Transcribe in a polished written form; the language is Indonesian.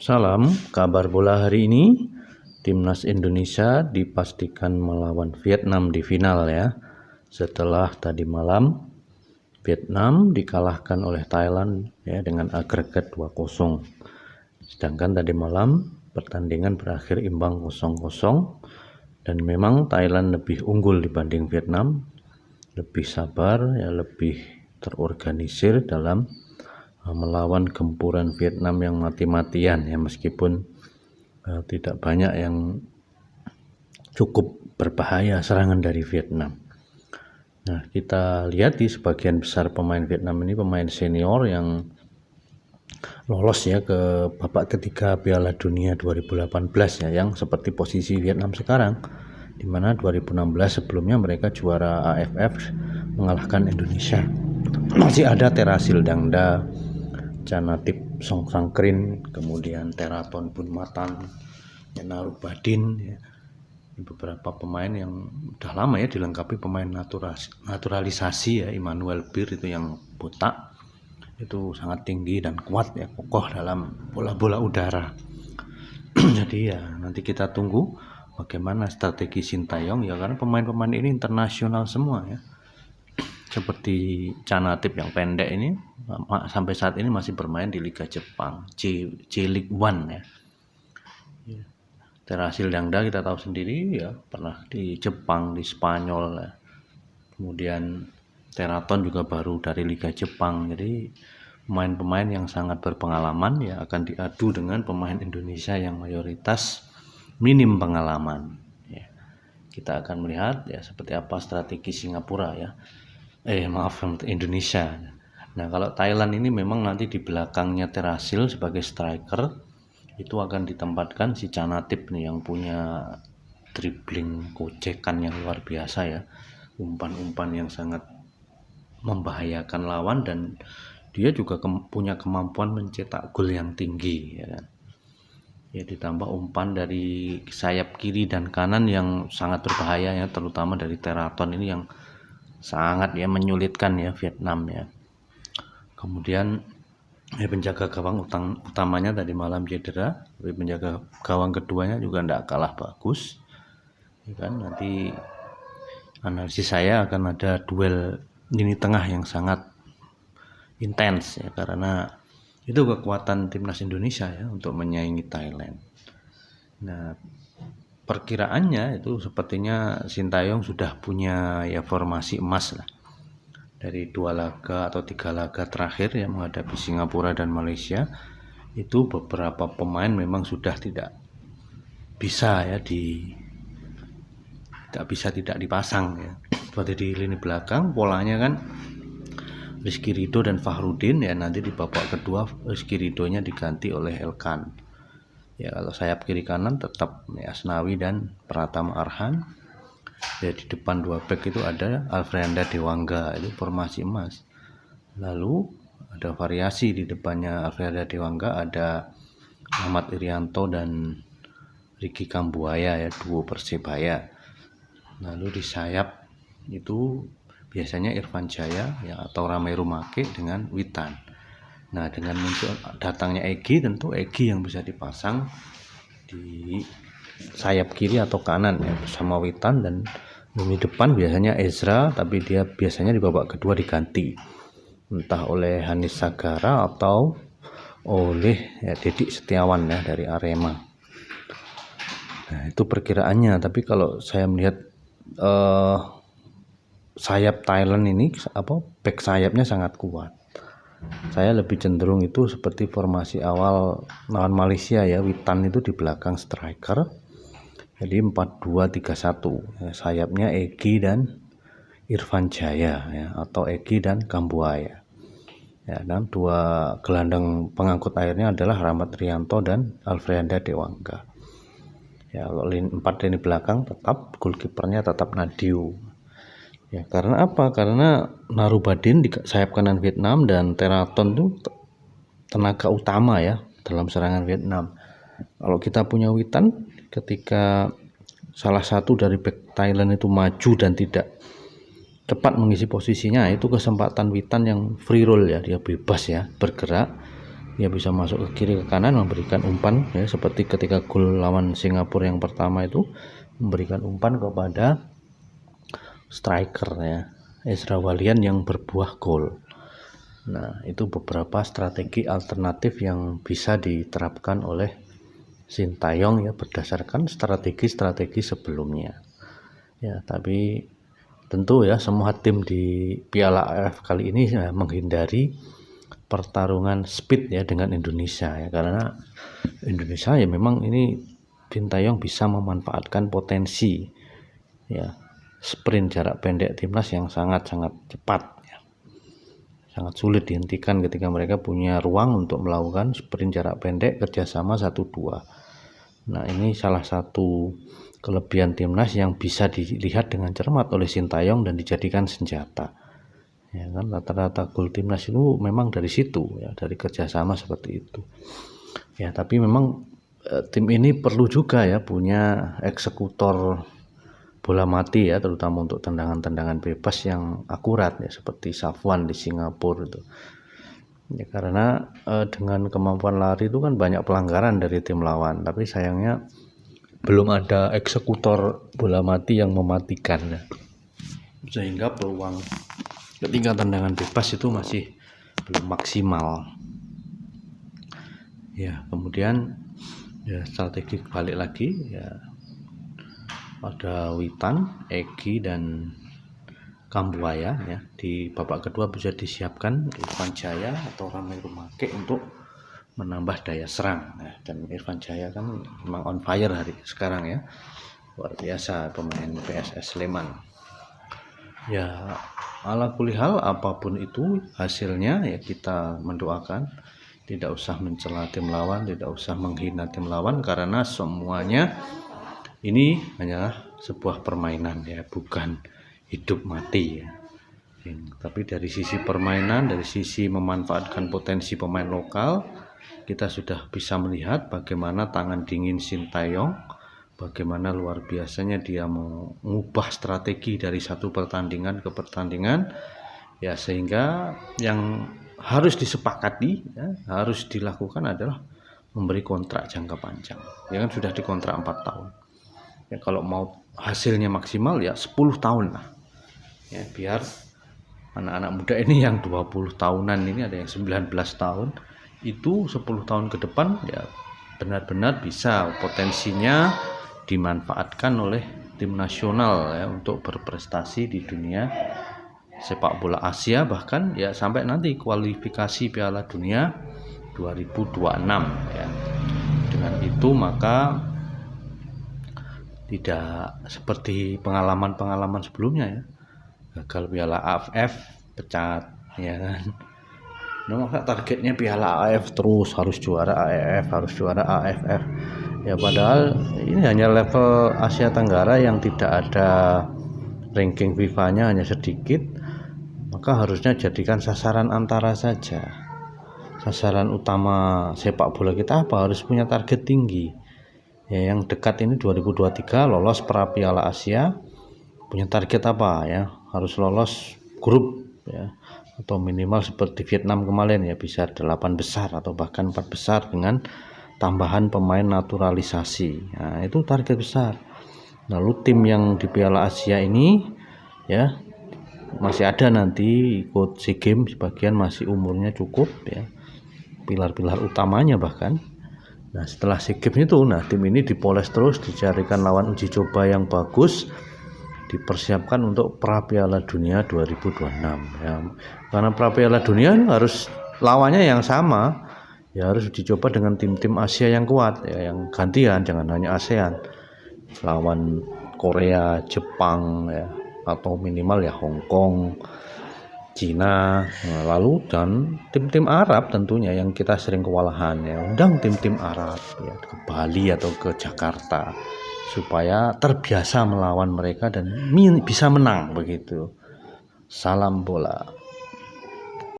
Salam, kabar bola hari ini. Timnas Indonesia dipastikan melawan Vietnam di final ya. Setelah tadi malam Vietnam dikalahkan oleh Thailand ya dengan agregat 2-0. Sedangkan tadi malam pertandingan berakhir imbang 0-0 dan memang Thailand lebih unggul dibanding Vietnam, lebih sabar ya, lebih terorganisir dalam melawan gempuran Vietnam yang mati-matian ya, meskipun tidak banyak yang cukup berbahaya serangan dari Vietnam. Nah, kita lihat di sebagian besar pemain Vietnam ini pemain senior yang lolos ya ke babak ketiga Piala Dunia 2018 ya, yang seperti posisi Vietnam sekarang, di mana 2016 sebelumnya mereka juara AFF mengalahkan Indonesia. Masih ada Terasil Dangda, Chanatip Songsankrin, kemudian Teraton Bunmatan, Narubadin ya. Beberapa pemain yang udah lama ya dilengkapi pemain naturalisasi ya. Immanuel Bir itu yang botak, itu sangat tinggi dan kuat ya, kokoh dalam bola-bola udara. Jadi ya nanti kita tunggu bagaimana strategi Sintayong ya, karena pemain-pemain ini internasional semua ya. Seperti Chanatip yang pendek ini sampai saat ini masih bermain di Liga Jepang, J-League One ya. Terasil Dangda kita tahu sendiri ya, pernah di Jepang, di Spanyol ya. Kemudian Teraton juga baru dari Liga Jepang. Jadi pemain-pemain yang sangat berpengalaman ya akan diadu dengan pemain Indonesia yang mayoritas minim pengalaman ya. Kita akan melihat ya seperti apa strategi Singapura ya. Indonesia. Nah, kalau Thailand ini memang nanti di belakangnya Terasil sebagai striker itu akan ditempatkan si Chanatip nih yang punya dribbling gocekan yang luar biasa ya, umpan-umpan yang sangat membahayakan lawan, dan dia juga punya kemampuan mencetak gol yang tinggi ya kan. Ya, ditambah umpan dari sayap kiri dan kanan yang sangat berbahaya ya, terutama dari Teraton ini yang sangat ya menyulitkan ya Vietnam ya. Kemudian penjaga gawang utamanya tadi malam cedera, tapi penjaga gawang keduanya juga tidak kalah bagus ya kan. Nanti analisis saya akan ada duel lini tengah yang sangat intens ya, karena itu kekuatan timnas Indonesia ya untuk menyaingi Thailand. Nah, perkiraannya itu sepertinya Sintayong sudah punya ya formasi emas lah dari 2 laga atau 3 laga terakhir yang menghadapi Singapura dan Malaysia. Itu beberapa pemain memang sudah tidak bisa tidak dipasang ya. Seperti di lini belakang polanya kan Rizky Ridho dan Fahrudin ya, nanti di babak kedua Rizky Ridhonya diganti oleh Elkan. Ya, kalau sayap kiri kanan tetap ya, Asnawi dan Pratama Arhan. Ya, di depan 2 back itu ada Alfrenda Dewangga, itu formasi emas. Lalu ada variasi di depannya Alfrenda Dewangga, ada Ahmad Irianto dan Ricky Kambuaya ya, duo Persebaya. Lalu di sayap itu biasanya Irfan Jaya ya, atau Ramai Rumake dengan Witan. Nah, dengan muncul datangnya Egy, tentu Egy yang bisa dipasang di sayap kiri atau kanan ya bersama Witan, dan di depan biasanya Ezra, tapi dia biasanya di babak kedua diganti entah oleh Hanis Sagara atau oleh ya, Dedik Setiawan ya dari Arema. Nah, itu perkiraannya, tapi kalau saya melihat sayap Thailand ini back sayapnya sangat kuat. Saya lebih cenderung itu seperti formasi awal lawan Malaysia ya, Witan itu di belakang striker. Jadi 4-2-3-1 ya, sayapnya Egy dan Irfan Jaya ya, atau Egy dan Kambuaya. Ya, dan 2 gelandang pengangkut airnya adalah Rahmat Rianto dan Alfrenda Dewangga. Ya, kalau 4 lini belakang tetap goalkeepernya tetap Nadiu. Ya, karena apa? Karena Narubadin di sayap kanan Vietnam dan Teraton itu tenaga utama ya dalam serangan Vietnam. Kalau kita punya Witan, ketika salah satu dari back Thailand itu maju dan tidak cepat mengisi posisinya, itu kesempatan Witan yang free roll ya, dia bebas ya bergerak Dia bisa masuk ke kiri ke kanan memberikan umpan ya, seperti ketika gol lawan Singapura yang pertama itu memberikan umpan kepada striker ya, Ezra Walian yang berbuah gol. Nah, itu beberapa strategi alternatif yang bisa diterapkan oleh Sintayong ya, berdasarkan strategi-strategi sebelumnya. Ya, tapi tentu ya semua tim di Piala AFF kali ini ya, menghindari pertarungan speed ya dengan Indonesia ya, karena Indonesia ya memang ini Sintayong bisa memanfaatkan potensi ya sprint jarak pendek timnas yang sangat-sangat cepat ya. Sangat sulit dihentikan ketika mereka punya ruang untuk melakukan sprint jarak pendek kerjasama 1-2. Nah, ini salah satu kelebihan timnas yang bisa dilihat dengan cermat oleh Sintayong dan dijadikan senjata. Ya kan, rata-rata gol timnas itu memang dari situ ya, dari kerjasama seperti itu ya. Tapi memang tim ini perlu juga ya punya eksekutor bola mati ya, terutama untuk tendangan-tendangan bebas yang akurat ya, seperti Safwan di Singapura itu ya, karena dengan kemampuan lari itu kan banyak pelanggaran dari tim lawan, tapi sayangnya belum ada eksekutor bola mati yang mematikan ya, sehingga peluang ketika tendangan bebas itu masih belum maksimal ya. Kemudian ya strategi balik lagi ya, ada Witan, Egy dan Kambuaya ya. Di babak kedua bisa disiapkan Irfan Jaya atau Ramai Rumake untuk menambah daya serang ya. Dan Irfan Jaya kan memang on fire hari sekarang ya, luar biasa pemain PSS Sleman ya. Ala kulihal apapun itu hasilnya ya, kita mendoakan, tidak usah mencela tim lawan, tidak usah menghina tim lawan, karena semuanya ini hanyalah sebuah permainan ya, bukan hidup mati ya. Tapi dari sisi permainan, dari sisi memanfaatkan potensi pemain lokal, kita sudah bisa melihat bagaimana tangan dingin Sintayong, bagaimana luar biasanya dia mengubah strategi dari satu pertandingan ke pertandingan ya, sehingga yang harus disepakati ya, harus dilakukan adalah memberi kontrak jangka panjang ya, kan sudah dikontrak 4 tahun ya. Kalau mau hasilnya maksimal ya 10 tahun lah ya, biar anak-anak muda ini yang 20 tahunan ini, ada yang 19 tahun, itu 10 tahun ke depan ya benar-benar bisa potensinya dimanfaatkan oleh tim nasional ya, untuk berprestasi di dunia sepak bola Asia, bahkan ya sampai nanti kualifikasi Piala Dunia 2026 ya. Dengan itu maka tidak seperti pengalaman-pengalaman sebelumnya ya, gagal Piala AFF pecat ya kan. Nah, maka targetnya Piala AFF terus harus juara AFF, harus juara AFF ya, padahal ini hanya level Asia Tenggara yang tidak ada ranking FIFA-nya, hanya sedikit. Maka harusnya jadikan sasaran antara saja. Sasaran utama sepak bola kita apa? Harus punya target tinggi ya. Yang dekat ini 2023 lolos pra Piala Asia, punya target apa ya? Harus lolos grup ya, atau minimal seperti Vietnam kemarin ya, bisa 8 besar atau bahkan 4 besar dengan tambahan pemain naturalisasi. Nah, itu target besar. Lalu tim yang di Piala Asia ini ya masih ada nanti ikut SEA Games, sebagian masih umurnya cukup ya, pilar-pilar utamanya bahkan. Nah, setelah SEA Games itu, nah tim ini dipoles terus, dicarikan lawan uji coba yang bagus, dipersiapkan untuk pra Piala Dunia 2026 ya. Karena pra Piala Dunia harus lawannya yang sama ya, harus dicoba dengan tim-tim Asia yang kuat ya, yang gantian, jangan hanya ASEAN, lawan Korea, Jepang ya, atau minimal ya Hong Kong, Cina, nah, lalu dan tim-tim Arab tentunya yang kita sering kewalahan ya, undang tim-tim Arab ya ke Bali atau ke Jakarta supaya terbiasa melawan mereka dan bisa menang begitu. Salam bola.